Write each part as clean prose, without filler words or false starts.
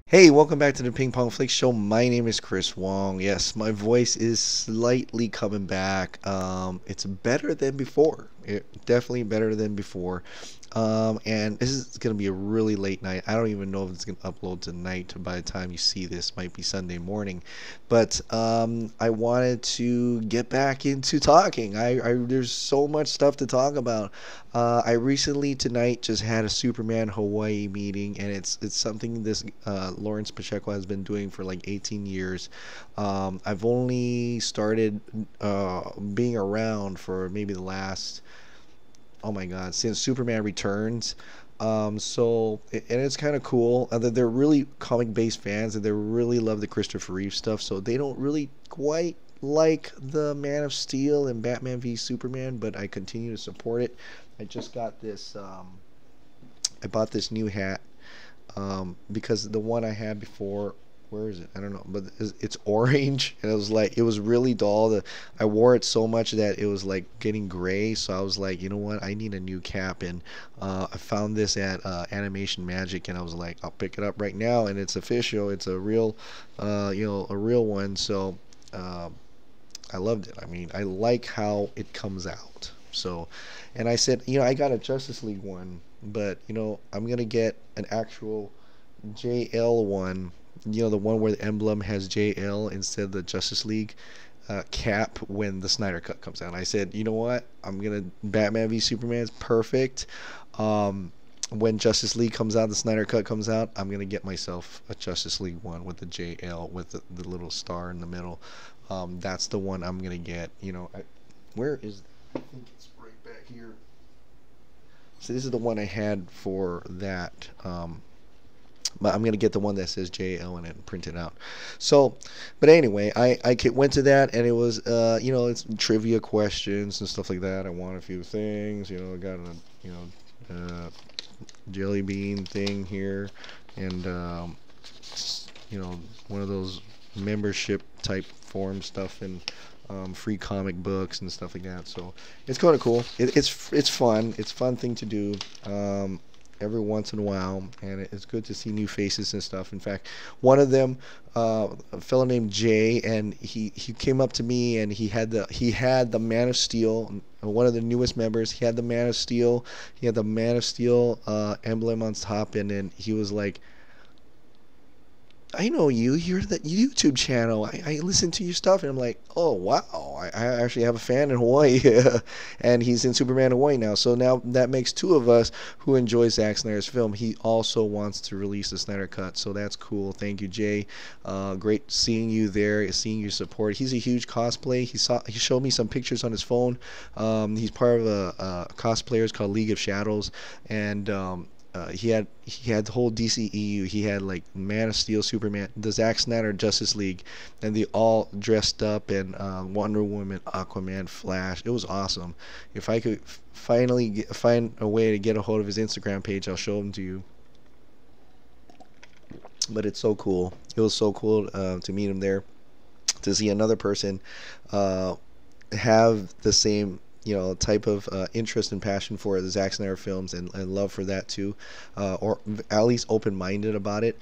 Hey, welcome back to the Ping Pong Flick Show. My name is Chris Wong. Yes, my voice is slightly coming back. It's better than before. Definitely better than before. And this is gonna be a really late night. I don't even know if it's gonna upload tonight. By the time you see this, might be Sunday morning. But I wanted to get back into talking. There's so much stuff to talk about. I recently tonight just had a Superman Hawaii meeting, and it's something this Lawrence Pacheco has been doing for like 18 years. I've only started being around for maybe the last, oh my God, since Superman Returns. And it's kind of cool. They're really comic based fans, and they really love the Christopher Reeve stuff. So they don't really quite like the Man of Steel and Batman v Superman, but I continue to support it. I just got this. I bought this new hat because the one I had before, where is it? I don't know, but it's orange, and it was really dull. I wore it so much that it was like getting gray. So I was like, you know what? I need a new cap, and I found this at Animation Magic, and I was like, I'll pick it up right now, and it's official. It's a real, a real one. So I loved it. I mean, I like how it comes out. So, and I said, I got a Justice League one, but I'm gonna get an actual JL one, the one where the emblem has JL instead of the Justice League cap when the Snyder Cut comes out. And I said, you know what? I'm gonna Batman v Superman is perfect. When Justice League comes out, the Snyder Cut comes out, I'm gonna get myself a Justice League one with the JL with the little star in the middle. That's the one I'm gonna get. Where is? I think it's right back here. So this is the one I had for that. But I'm gonna get the one that says JL in it and print it out. So, but anyway, I went to that, and it was it's trivia questions and stuff like that. I won a few things. I got a jelly bean thing here, and one of those membership type form stuff, and free comic books and stuff like that. So it's kind of cool. It's fun. It's a fun thing to do. Every once in a while, and it's good to see new faces and stuff. In fact, one of them, a fellow named Jay, and he came up to me, and he had the Man of Steel, one of the newest members. He had the Man of Steel. He had the Man of Steel emblem on top, and then he was like, I know you. You're the YouTube channel. I listen to your stuff, and I'm like, oh wow, I actually have a fan in Hawaii, and he's in Superman Hawaii now. So now that makes two of us who enjoy Zack Snyder's film. He also wants to release the Snyder Cut, so that's cool. Thank you, Jay. Great seeing you there, seeing your support. He's a huge cosplay. He showed me some pictures on his phone. He's part of a cosplayers called League of Shadows, and he had the whole DCEU. He had like Man of Steel, Superman, the Zack Snyder Justice League, and they all dressed up in Wonder Woman, Aquaman, Flash. It was awesome. If I could finally find a way to get a hold of his Instagram page, I'll show him to you. But it's so cool. It was so cool to meet him there, to see another person have the same type of interest and passion for the Zack Snyder films, and love for that too, or at least open-minded about it.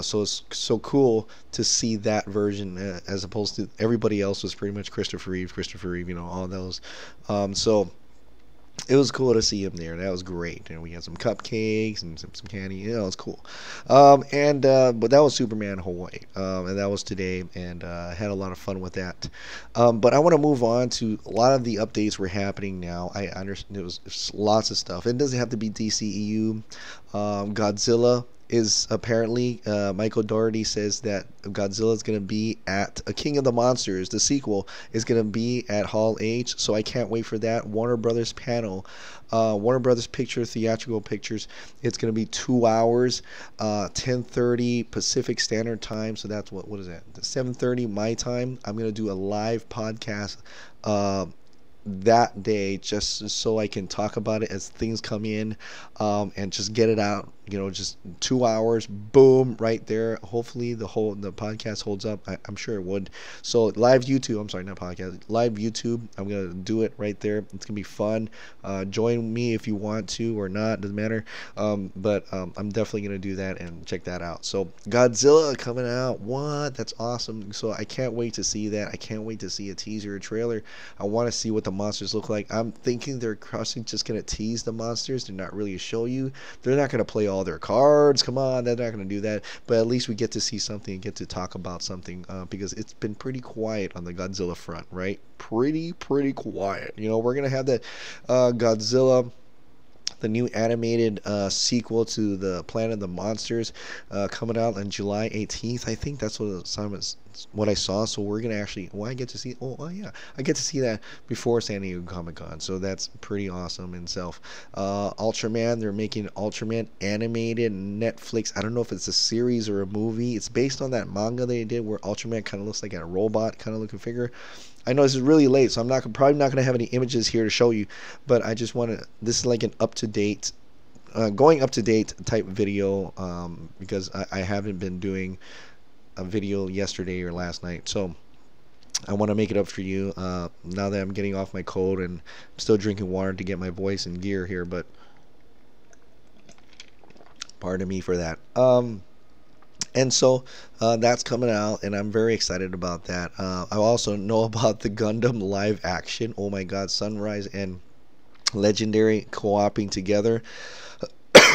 So it's so cool to see that version, as opposed to everybody else was pretty much Christopher Reeve, all those. So it was cool to see him there. That was great. And we had some cupcakes and some candy. It was cool. But that was Superman Hawaii, and that was today, and I had a lot of fun with that. But I want to move on to a lot of the updates were happening now. I understand there was lots of stuff. It doesn't have to be DCEU. Godzilla is apparently, Michael Dougherty says that Godzilla is going to be at a King of the Monsters. The sequel is going to be at Hall H, so I can't wait for that. Warner Brothers panel, Warner Brothers theatrical pictures. It's going to be 2 hours, 10:30 Pacific Standard Time. So that's what is that? 7:30 my time. I'm going to do a live podcast that day, just so I can talk about it as things come in, and just get it out just 2 hours, boom, right there. Hopefully the podcast holds up. I'm sure it would. So live YouTube, I'm sorry, not podcast, live YouTube. I'm gonna do it right there. It's gonna be fun. Join me if you want to or not, doesn't matter. But I'm definitely gonna do that and check that out. So Godzilla coming out, what? That's awesome. So I can't wait to see that. I can't wait to see a teaser, a trailer. I want to see what the monsters look like. I'm thinking they're just gonna tease the monsters. They're not really show you. They're not gonna play all their cards. Come on, they're not gonna do that. But at least we get to see something and get to talk about something, because it's been pretty quiet on the Godzilla front, right? Pretty quiet. We're gonna have that Godzilla, the new animated sequel to the Planet of the Monsters, coming out on July 18th. I think that's what I saw. So we're gonna actually, I get to see. Oh yeah, I get to see that before San Diego Comic-Con. So that's pretty awesome in itself. Ultraman, they're making Ultraman animated Netflix. I don't know if it's a series or a movie. It's based on that manga they did where Ultraman kind of looks like a robot kind of looking figure. I know this is really late, so I'm probably not going to have any images here to show you, but I just want to, this is like an up-to-date, going up-to-date type video, because I haven't been doing a video yesterday or last night, so I want to make it up for you, now that I'm getting off my cold, and I'm still drinking water to get my voice in gear here, but pardon me for that. And so that's coming out, and I'm very excited about that. I also know about the Gundam Live Action. Oh my God, Sunrise and Legendary co-oping together.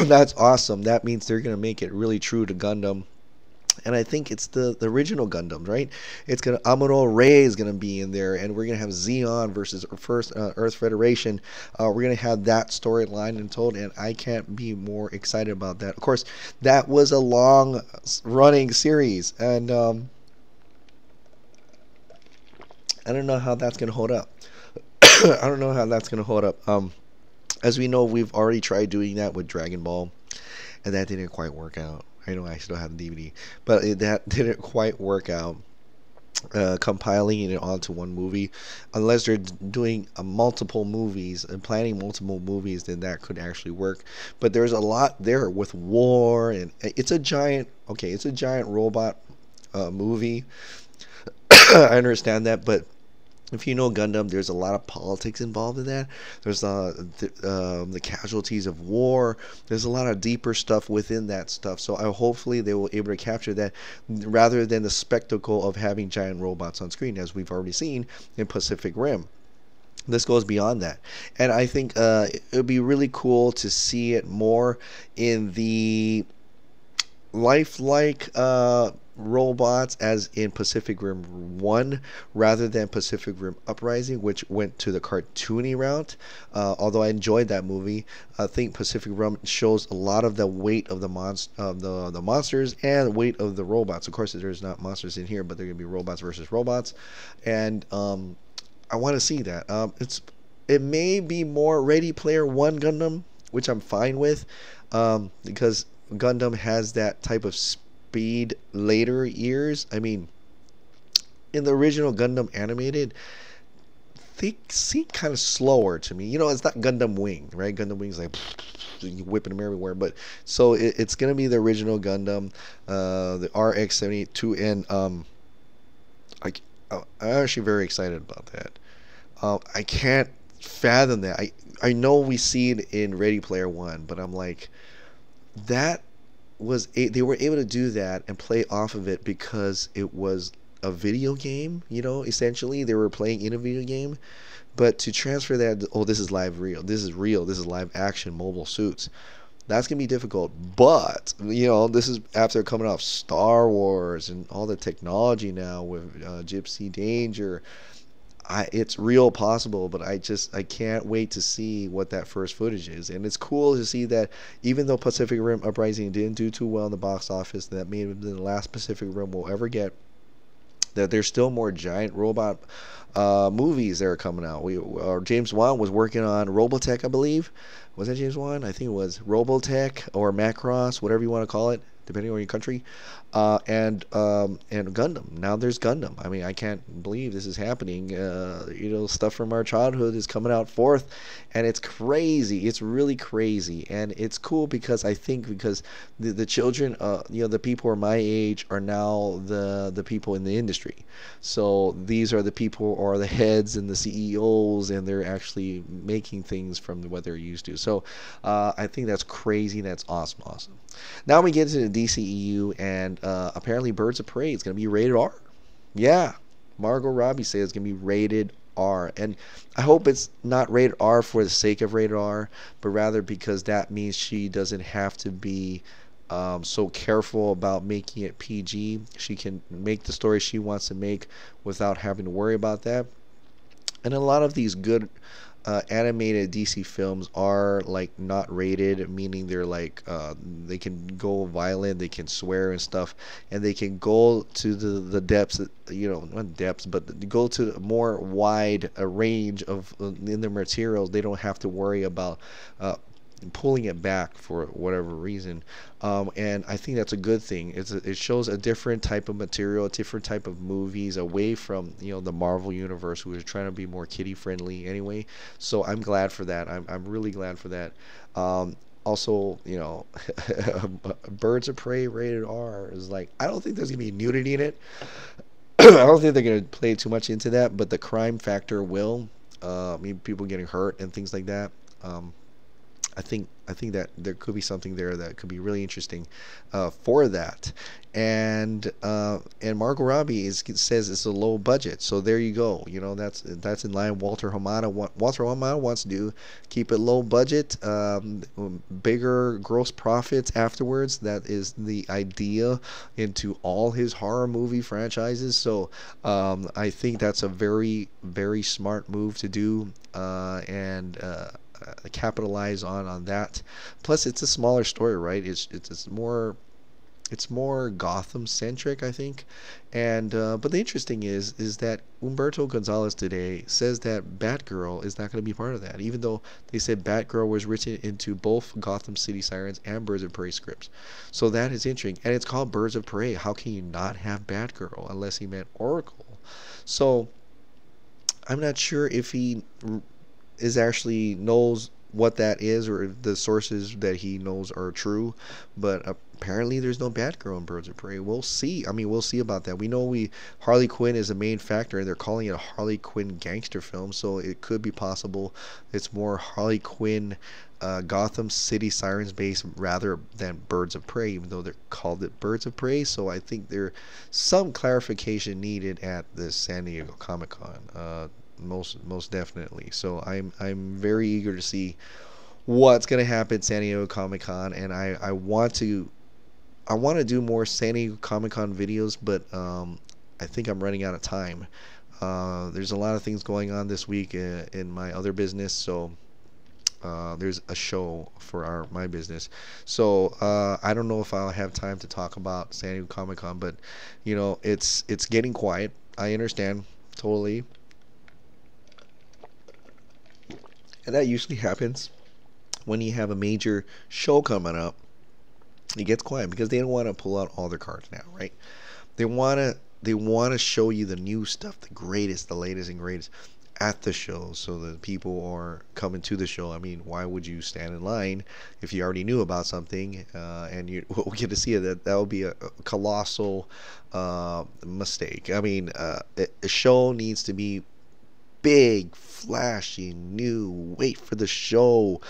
That's awesome. That means they're going to make it really true to Gundam. And I think it's the original Gundam, right? It's gonna, Amuro Ray is gonna be in there, and we're gonna have Zeon versus first Earth Federation. We're gonna have that storyline and told, and I can't be more excited about that. Of course, that was a long running series, and I don't know how that's gonna hold up. I don't know how that's gonna hold up. As we know, we've already tried doing that with Dragon Ball, and that didn't quite work out. I know I still have the DVD, but that didn't quite work out. Compiling it onto one movie, unless they're doing multiple movies and planning multiple movies, then that could actually work. But there's a lot there with war, and it's a giant robot movie. I understand that, but if you know Gundam, there's a lot of politics involved in that. There's the casualties of war. There's a lot of deeper stuff within that stuff. So hopefully they will be able to capture that rather than the spectacle of having giant robots on screen, as we've already seen in Pacific Rim. This goes beyond that, and I think it would be really cool to see it more in the lifelike robots as in Pacific Rim 1 rather than Pacific Rim Uprising, which went to the cartoony route. Although I enjoyed that movie, I think Pacific Rim shows a lot of the weight of the monsters and weight of the robots. Of course, there's not monsters in here, but they're going to be robots versus robots, and I want to see that. It may be more Ready Player One Gundam, which I'm fine with, because Gundam has that type of speed later years. I mean, in the original Gundam animated, they seem kind of slower to me. It's not Gundam Wing, right? Gundam Wing's like you whipping them everywhere, but so it's gonna be the original Gundam, the RX-72, and I'm actually very excited about that. I can't fathom that. I know we see it in Ready Player One, but I'm like, that they were able to do that and play off of it because it was a video game, essentially they were playing in a video game. But to transfer that, this is this is live action mobile suits, that's gonna be difficult. But this is after coming off Star Wars and all the technology now with Gypsy Danger. It's real possible, but I can't wait to see what that first footage is. And it's cool to see that even though Pacific Rim Uprising didn't do too well in the box office, that may have been the last Pacific Rim we'll ever get, that there's still more giant robot movies that are coming out. James Wan was working on Robotech, I believe. Was that James Wan? I think it was Robotech or Macross, whatever you want to call it. depending on your country. And Gundam. Now there's Gundam. I mean, I can't believe this is happening. Stuff from our childhood is coming out forth, and it's crazy. It's really crazy, and it's cool because I think because the children, the people who are my age are now the people in the industry. So these are the people or the heads and the CEOs, and they're actually making things from what they're used to. So I think that's crazy. That's awesome, awesome. Now we get to the DCEU, and apparently Birds of Prey is going to be rated R. Yeah, Margot Robbie says it's going to be rated R. And I hope it's not rated R for the sake of rated R, but rather because that means she doesn't have to be so careful about making it PG. She can make the story she wants to make without having to worry about that. And a lot of these good animated DC films are like not rated, meaning they're like they can go violent, they can swear and stuff, and they can go to the depths, not depths, but go to a more wide a range of in the materials. They don't have to worry about pulling it back for whatever reason, and I think that's a good thing. It shows a different type of material, a different type of movies away from the Marvel universe, who is trying to be more kiddie friendly anyway. So I'm glad for that. I'm really glad for that. Also, Birds of Prey rated R is like, I don't think there's gonna be nudity in it. I don't think they're gonna play too much into that, but the crime factor will, people getting hurt and things like that. I think that there could be something there that could be really interesting for that. And Margot Robbie says it's a low budget, so there you go. That's in line. Walter Hamada wants to do, keep it low budget, bigger gross profits afterwards. That is the idea into all his horror movie franchises. So I think that's a very, very smart move to do, and capitalize on that. Plus, it's a smaller story, right? It's more Gotham centric, I think. And but the interesting is that Humberto Gonzalez today says that Batgirl is not going to be part of that, even though they said Batgirl was written into both Gotham City Sirens and Birds of Prey scripts. So that is interesting, and it's called Birds of Prey. How can you not have Batgirl unless he meant Oracle? So I'm not sure if he is actually knows what that is, or if the sources that he knows are true, but apparently there's no Batgirl in Birds of Prey. We'll see. I mean, we'll see about that. We know Harley Quinn is a main factor, and they're calling it a Harley Quinn gangster film, so it could be possible it's more Harley Quinn Gotham City Sirens based rather than Birds of Prey, even though they're called it Birds of Prey. So I think there's some clarification needed at the San Diego Comic-Con. Most definitely. So I'm very eager to see what's gonna happen at San Diego Comic-Con, and I want to do more San Diego Comic-Con videos, but I think I'm running out of time. There's a lot of things going on this week in my other business, so there's a show for my business, so I don't know if I'll have time to talk about San Diego Comic-Con, but it's getting quiet. I understand totally. And that usually happens when you have a major show coming up. It gets quiet because they don't want to pull out all their cards now, right? They want to show you the new stuff, the greatest, the latest and greatest at the show, so that people are coming to the show. I mean, why would you stand in line if you already knew about something and you get to see it? That would be a colossal mistake. I mean, a show needs to be big, flashy, new, wait for the show.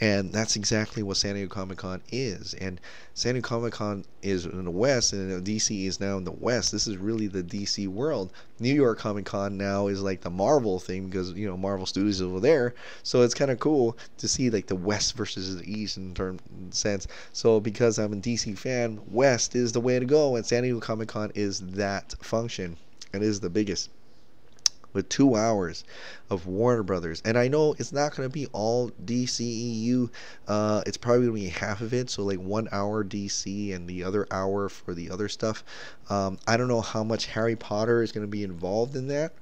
And that's exactly what San Diego Comic-Con is. And San Diego Comic-Con is in the West, and DC is now in the West. This is really the DC world. New York Comic-Con now is like the Marvel thing, because Marvel Studios is over there. So it's kind of cool to see like the West versus the East in sense. So because I'm a DC fan, West is the way to go, and San Diego Comic-Con is that function. It is the biggest, with 2 hours of Warner Brothers. And I know it's not going to be all DCEU. It's probably going to be half of it, so like 1 hour DC and the other hour for the other stuff. I don't know how much Harry Potter is going to be involved in that.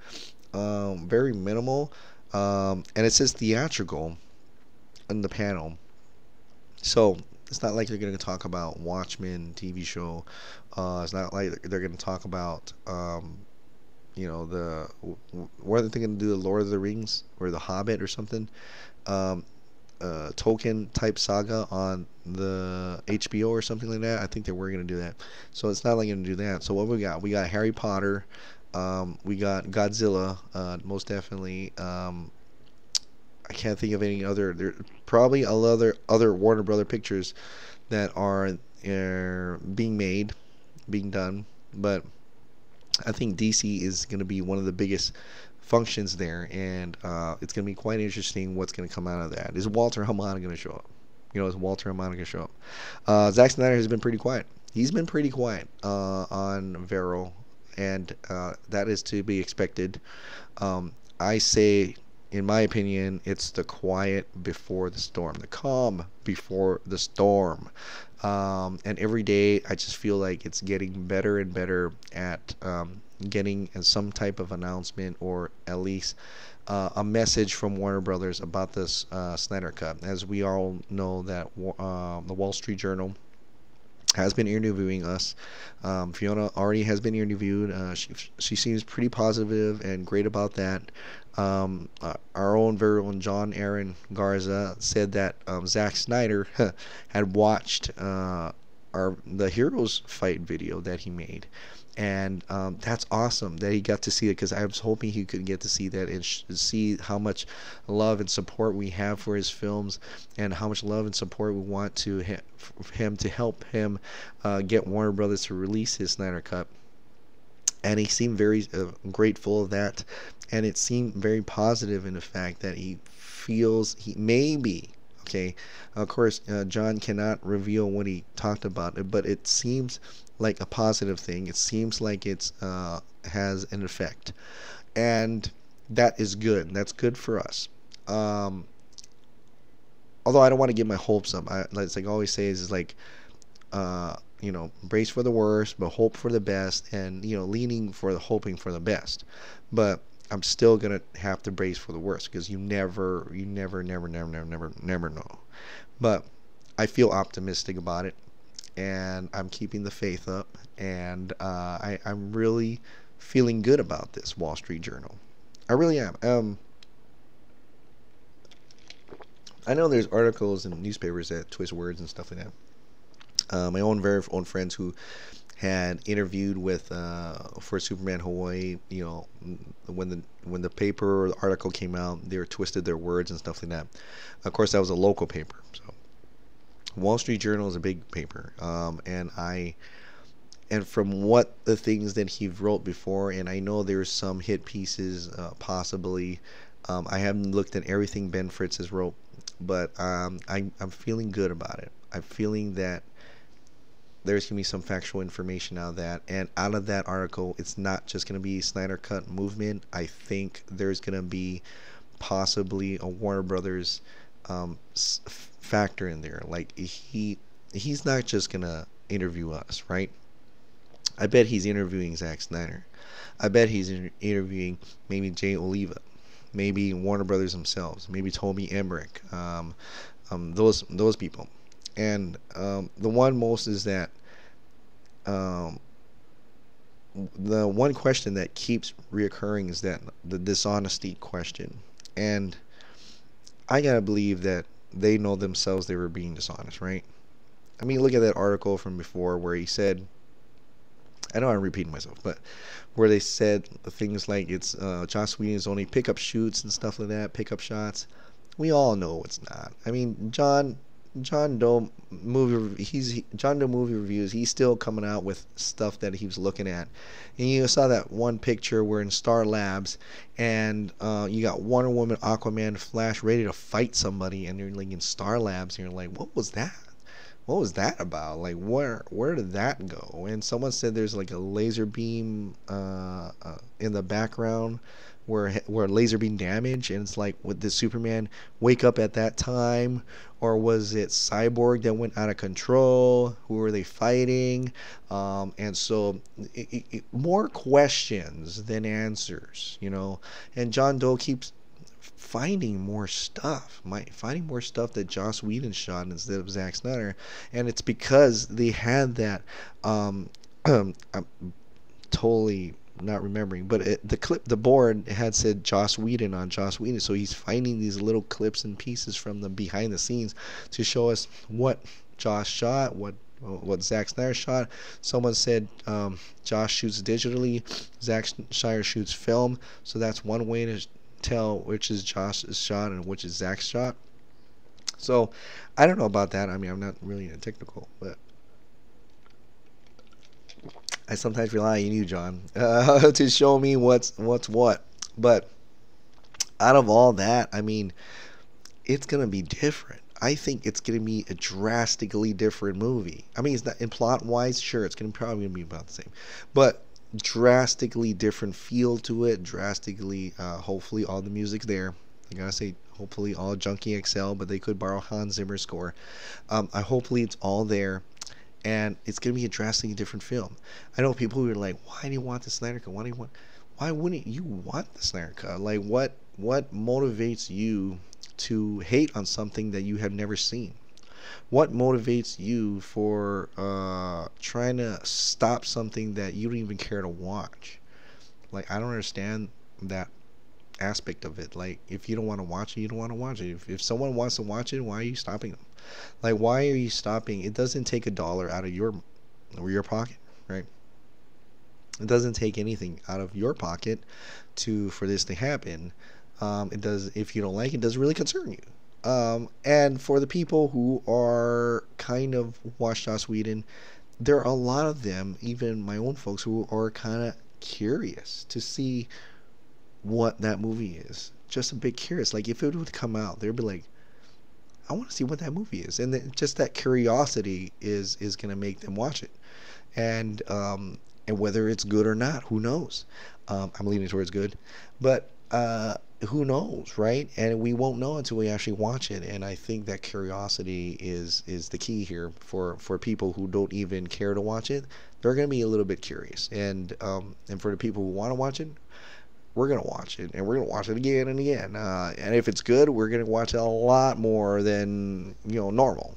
Very minimal. And it says theatrical on the panel. So It's not like they're going to talk about Watchmen TV show. It's not like they're going to talk about the what are they going to do, the Lord of the Rings or the Hobbit or something. Um, Tolkien type saga on the HBO or something like that. I think they were going to do that. So it's not like going to do that. So what we got? We got Harry Potter. We got Godzilla, most definitely. I can't think of any other. There probably other Warner Brother pictures that are being made, being done. But I think DC is going to be one of the biggest functions there, and it's going to be quite interesting what's going to come out of that. Is Walter Hamada going to show up? Is Walter Hamada going to show up? Zack Snyder has been pretty quiet. He's been pretty quiet on Vero, and that is to be expected. I say, in my opinion, it's the quiet before the storm, the calm before the storm. And every day, I just feel like it's getting better and better at getting some type of announcement, or at least a message from Warner Brothers about this Snyder Cut. As we all know, that the Wall Street Journal has been interviewing us. Fiona already has been interviewed. She seems pretty positive and great about that. Our own very own John Aaron Garza said that Zack Snyder had watched the Heroes fight video that he made, and that's awesome that he got to see it, because I was hoping he could get to see that and see how much love and support we have for his films, and how much love and support we want to him to help him get Warner Brothers to release his Snyder Cut. And he seemed very grateful of that, and it seemed very positive in the fact that he feels he maybe, okay, of course, John cannot reveal what he talked about, but it seems like a positive thing. It seems like it's has an effect, and that is good. That's good for us. Although I don't want to get my hopes up. Like I always say, is like, brace for the worst, but hope for the best, and leaning for the hoping for the best. But I'm still gonna have to brace for the worst, because you never know. But I feel optimistic about it, and I'm keeping the faith up, and I'm really feeling good about this Wall Street Journal. I really am. I know there's articles in newspapers that twist words and stuff like that. My very own friends who had interviewed with for Superman Hawaii, when the paper or the article came out, they were twisted their words and stuff like that. Of course, that was a local paper. So Wall Street Journal is a big paper, and from what the things that he wrote before, and I know there's some hit pieces possibly. I haven't looked at everything Ben Fritz has wrote, but I'm feeling good about it. I'm feeling that there's going to be some factual information out of that. And out of that article, it's not just going to be Snyder Cut movement. I think there's going to be possibly a Warner Brothers factor in there. Like, he's not just going to interview us, right? I bet he's interviewing Zack Snyder. I bet he's interviewing maybe Jay Oliva, maybe Warner Brothers themselves, maybe Toby Emmerich, those people. And the one most is that the one question that keeps reoccurring is that the dishonesty question. And I gotta believe that they know themselves they were being dishonest, right? I mean, look at that article from before where he said, I know I'm repeating myself, but where they said things like it's Joss Whedon's only pickup shoots and stuff like that, pickup shots. We all know it's not. I mean, John Doe movie reviews, he's still coming out with stuff that he was looking at. And you saw that one picture where in Star Labs, and you got Wonder Woman, Aquaman, Flash ready to fight somebody, and you're like in Star Labs, and you're like, what was that? What was that about? Like, where did that go? And someone said there's like a laser beam in the background where laser beam damage, and it's like, did Superman wake up at that time, or was it Cyborg that went out of control? Who were they fighting? And so more questions than answers, And John Doe keeps finding more stuff, finding more stuff that Joss Whedon shot instead of Zack Snyder, and it's because they had that. I'm totally not remembering, but the board had said Joss Whedon on Joss Whedon, so he's finding these little clips and pieces from the behind the scenes to show us what Joss shot, what Zack Snyder shot. Someone said Josh shoots digitally, Zack Snyder shoots film, so that's one way to tell which is Josh's shot and which is Zack's shot. So I don't know about that. I mean, I'm not really technical, but I sometimes rely on you, John, to show me what's what. But out of all that, I mean, it's gonna be different. I think it's gonna be a drastically different movie. I mean, it's not in plot wise, sure, it's probably gonna be about the same, but drastically different feel to it. Drastically, hopefully, all the music's there. I gotta say, hopefully, all Junkie XL, but they could borrow Hans Zimmer's score. Hopefully, it's all there, and it's gonna be a drastically different film. I know people who are like, "Why do you want the Snyder Cut? Why wouldn't you want the Snyder Cut? Like, what motivates you to hate on something that you have never seen? What motivates you for trying to stop something that you don't even care to watch? Like, I don't understand that aspect of it. Like, if you don't want to watch it, you don't want to watch it. If someone wants to watch it, why are you stopping them? Like, why are you stopping? It doesn't take $1 out of your pocket, right? It doesn't take anything out of your pocket for this to happen. It does. If you don't like it, doesn't really concern you. And for the people who are kind of watch Joss Whedon, there are a lot of them, even my own folks, who are kind of curious to see what that movie is. Just a bit curious. Like, if it would come out, they'd be like, I want to see what that movie is. And just that curiosity is going to make them watch it. And whether it's good or not, who knows? I'm leaning towards good. But who knows, right? And we won't know until we actually watch it. And I think that curiosity is the key here for people who don't even care to watch it. They're going to be a little bit curious. And for the people who want to watch it, we're going to watch it, and we're going to watch it again and again. And if it's good, we're going to watch it a lot more than, normal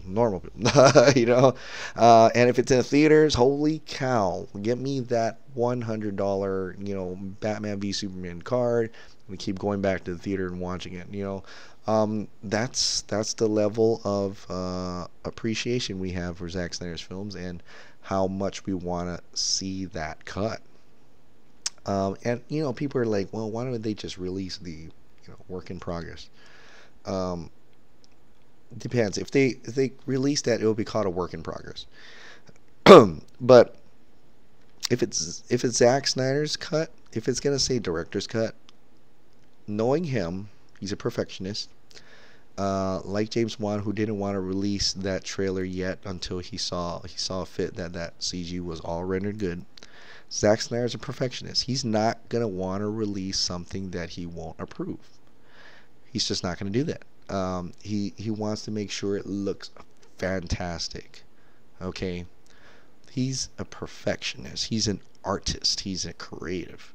people, and if it's in the theaters, holy cow, get me that $100, Batman v Superman card. We keep going back to the theater and watching it, that's the level of appreciation we have for Zack Snyder's films and how much we want to see that cut. And people are like, well, why don't they just release the work in progress? Depends. If they release that, it will be called a work in progress. But if it's Zack Snyder's cut, if it's gonna say director's cut, knowing him, he's a perfectionist. Like James Wan, who didn't want to release that trailer yet until he saw fit that CG was all rendered good. Zack Snyder's a perfectionist. He's not going to want to release something that he won't approve. He's just not going to do that. He wants to make sure it looks fantastic. Okay? He's a perfectionist. He's an artist. He's a creative.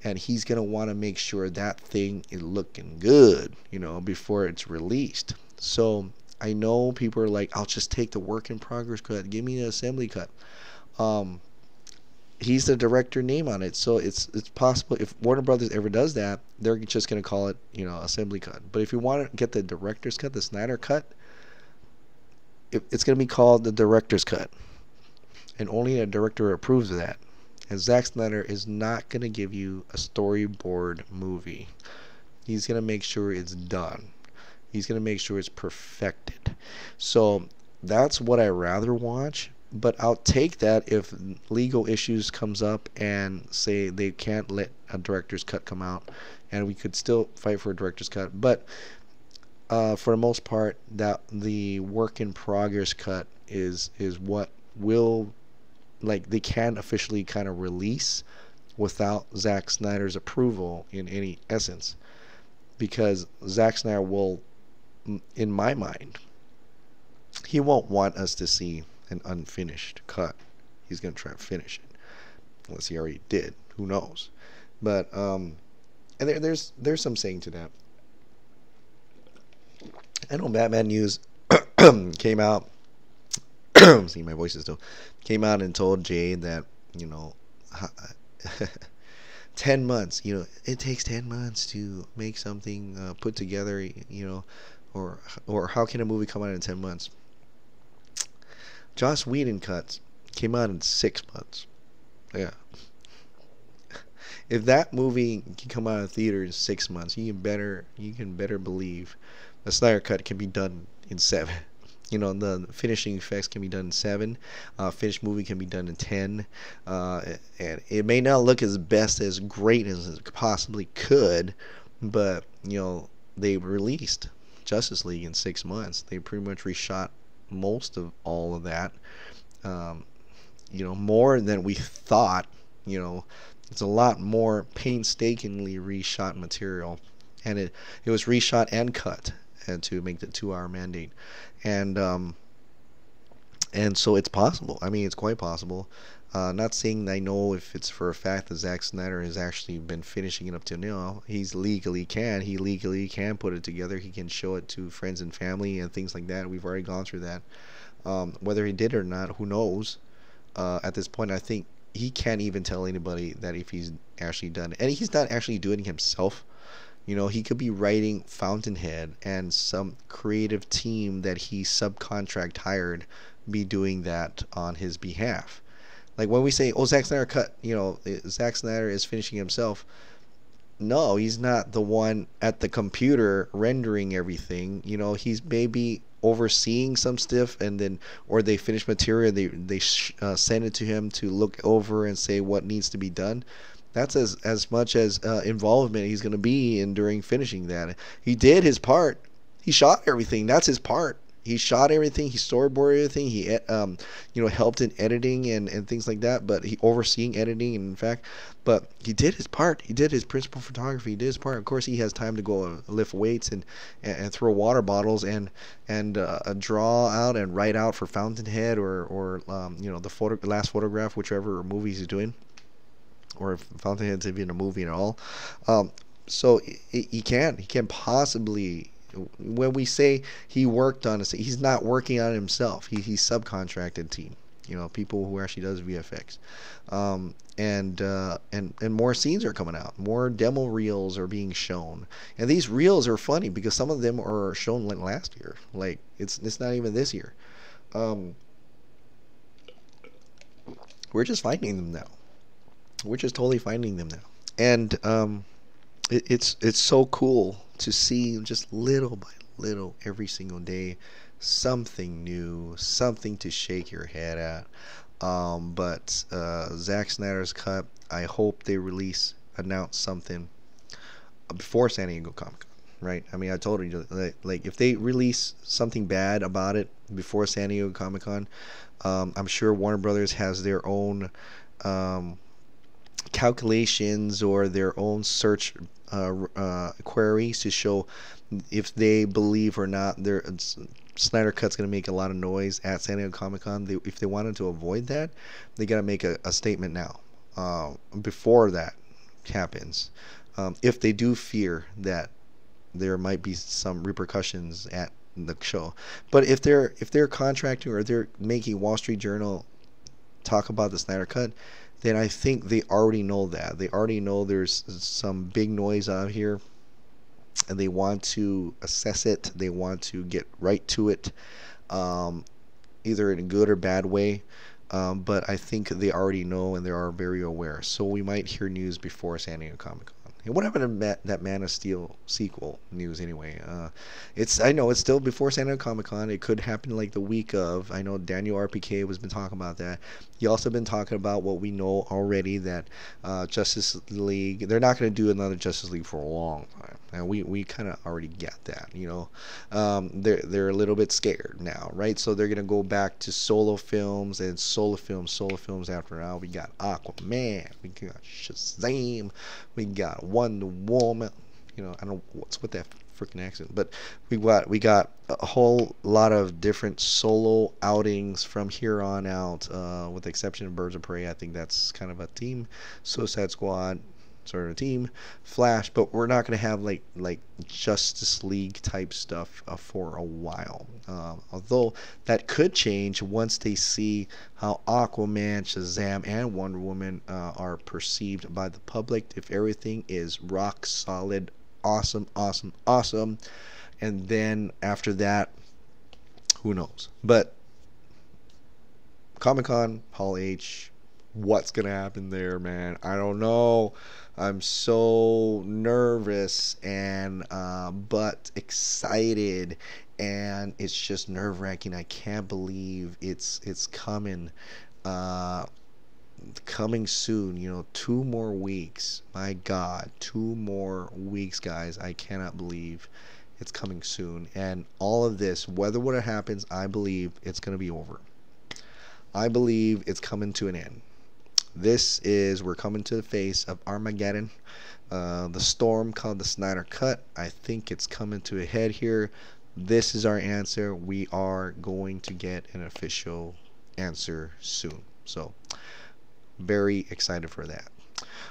And he's going to want to make sure that thing is looking good, before it's released. So I know people are like, I'll just take the work in progress cut. Give me the assembly cut. He's the director name on it, so it's possible if Warner Brothers ever does that, they're just going to call it, assembly cut. But if you want to get the director's cut, the Snyder cut, it's going to be called the director's cut. And only a director approves of that. And Zack Snyder is not going to give you a storyboard movie. He's going to make sure it's done. He's going to make sure it's perfected. So that's what I rather watch. But I'll take that if legal issues comes up and say they can't let a director's cut come out, and we could still fight for a director's cut. But for the most part, that the work in progress cut is what will, like, they can officially kind of release without Zack Snyder's approval in any essence, because Zack Snyder will, in my mind, he won't want us to see an unfinished cut. He's going to try to finish it, unless he already did. Who knows? But and there's some saying to that. I know Batman news came out. See, my voice is still came out and told Jay that you know, 10 months. You know, it takes 10 months to make something put together. You know, or how can a movie come out in 10 months? Joss Whedon cuts came out in 6 months. Yeah, if that movie can come out of theater in 6 months, you can better believe the Snyder cut can be done in seven. You know, the finishing effects can be done in seven. Finished movie can be done in 10. And it may not look as best as great as it possibly could, but you know they released Justice League in 6 months. They pretty much reshot most of all of that. Um, you know, more than we thought. You know, it's a lot more painstakingly reshot material, and it was reshot and cut, and to make the 2 hour mandate, and so it's possible. I mean, it's quite possible. Not saying I know if it's for a fact that Zack Snyder has actually been finishing it up to now. He legally can put it together. He can show it to friends and family and things like that. We've already gone through that. Whether he did or not, who knows? At this point, I think he can't even tell anybody that if he's actually done it. And he's not actually doing it himself. You know, he could be writing Fountainhead and some creative team that he subcontract hired be doing that on his behalf. Like when we say, oh, Zack Snyder cut, you know, Zack Snyder is finishing himself. No, he's not the one at the computer rendering everything. You know, he's maybe overseeing some stuff, and then, or they finish material, they send it to him to look over and say what needs to be done. That's as much as involvement he's going to be in during finishing that. He did his part. He shot everything. That's his part. He shot everything. He storyboarded everything. He helped in editing and things like that. But he overseeing editing, and in fact, but he did his part. He did his principal photography. He did his part. Of course, he has time to go lift weights and throw water bottles and draw out and write out for Fountainhead or the last photograph, whichever movies he's doing, or if Fountainhead's even a movie at all. So he can't possibly. When we say he worked on it, he's not working on it himself. He's subcontracted team. You know, people who actually does VFX, and more scenes are coming out. More demo reels are being shown, and these reels are funny because some of them are shown like last year. Like it's not even this year. We're just finding them now. We're just totally finding them now, and it's so cool to see just little by little every single day something new, something to shake your head at. But Zack Snyder's cut, I hope they announce something before San Diego Comic Con, right? I mean, I told you, like if they release something bad about it before San Diego Comic Con, I'm sure Warner Brothers has their own calculations or their own search queries to show if they believe or not their Snyder Cut's going to make a lot of noise at San Diego Comic Con. If they wanted to avoid that, they got to make a statement now before that happens. If they do fear that there might be some repercussions at the show, but if they're contracting or they're making Wall Street Journal talk about the Snyder Cut, then I think they already know that. They already know there's some big noise out here, and they want to assess it. They want to get right to it, either in a good or bad way. But I think they already know, and they are very aware. So we might hear news before San Diego Comic Con. And what happened to that Man of Steel sequel news anyway? I know it's still before San Diego Comic Con. It could happen like the week of. I know Daniel RPK has been talking about that. He also been talking about what we know already, that Justice League, they're not going to do another Justice League for a long time, and we kind of already get that. You know, they're a little bit scared now, right? So they're going to go back to solo films and solo films after now. We got Aquaman, we got Shazam, we got Wonder Woman. You know, I don't know what's with that freaking accent, but we got a whole lot of different solo outings from here on out, with the exception of Birds of Prey. I think that's kind of a team. Suicide Squad, sort of team, Flash, but we're not gonna have like Justice League type stuff for a while. Although that could change once they see how Aquaman, Shazam, and Wonder Woman are perceived by the public. If everything is rock solid, awesome, awesome, awesome, and then after that, who knows? But Comic-Con, Hall H, what's gonna happen there, man? I don't know. I'm so nervous and but excited, and it's just nerve-wracking. I can't believe it's coming. Coming soon, 2 more weeks. My God, 2 more weeks, guys. I cannot believe it's coming soon. And all of this, whether what happens, I believe it's going to be over. I believe it's coming to an end. We're coming to the face of Armageddon. The storm called the Snyder Cut. I think it's coming to a head here. This is our answer. We are going to get an official answer soon. So, very excited for that.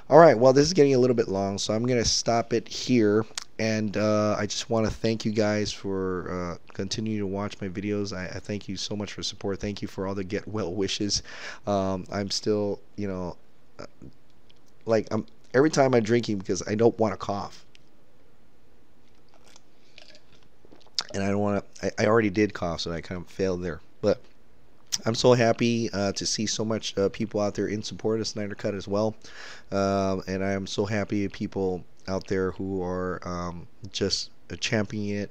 All right, well, this is getting a little bit long, so I'm going to stop it here. And I just want to thank you guys for continuing to watch my videos. I thank you so much for support. Thank you for all the get well wishes. I'm still, every time I'm drinking because I don't want to cough. And I don't want to, I already did cough, so I kind of failed there. But I'm so happy to see so much people out there in support of Snyder Cut as well. And I am so happy people out there who are just championing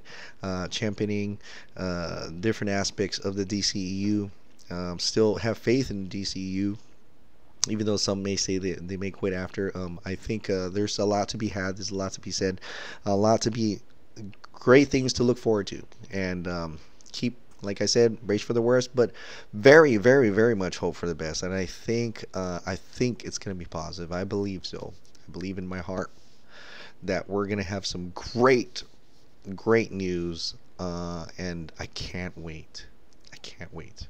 different aspects of the DCEU. Still have faith in the DCEU, even though some may say they may quit after. I think there's a lot to be had. There's a lot to be said. A lot to be great things to look forward to. And keep, like I said, brace for the worst, but very, very, very much hope for the best. And I think it's going to be positive. I believe so. I believe in my heart that we're going to have some great news, and I can't wait. I can't wait.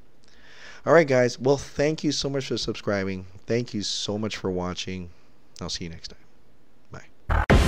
All right, guys. Well, thank you so much for subscribing. Thank you so much for watching. I'll see you next time. Bye.